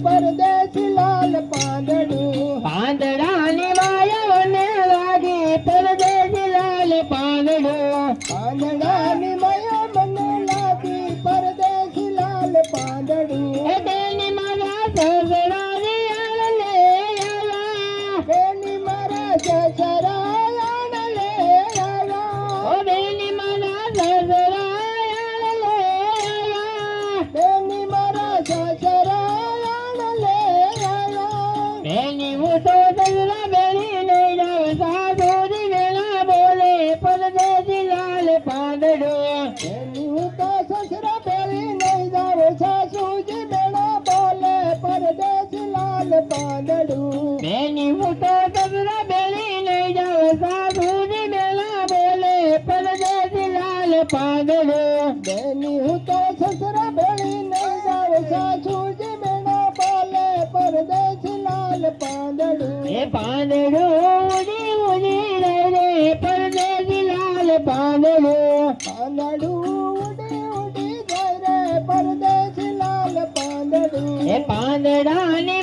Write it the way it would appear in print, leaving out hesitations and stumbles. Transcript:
પરદેશી લાલ પાંદડું પાંદડાની માયાને લાગી પરદેશી લાલ પાંદડું પાંદડાની માયા મને લાગી પરદેશી લાલ પાંદડું એ બેની મારા સસરાની આલે આયા બેની મારા સસરા આણલે આયા ઓ બેની મારા સસરા આલે આયા બેની મારા સસરા આણલે આયા બેની હું તો સસરા બેની લઈ જાઉં સાસુજી વેલા બોલે પરદેશી લાલ પાંદડું બેની હું તો સસરા બેરી નહીં જાઉં સાસુજી બેડા બોલે પરદેશી લાલ પાંદડું બેની હું તો સસરા બેની લઈ જાઉં સાસુજી વેલા બોલે પરદેશી લાલ પાંદડું બેની હું તો સસરા બેરી નહીં જાઉં સાસુજી બેડા બોલે પરદેશી લાલ પાંદડું એ પાંદડું ઉડી ઉડી રે રે પરદેશી લાલ પાંદડું પાંદડું ઉડી ઉડી જાય રે પરદેશી લાલ પાંદડું એ પાંદડાની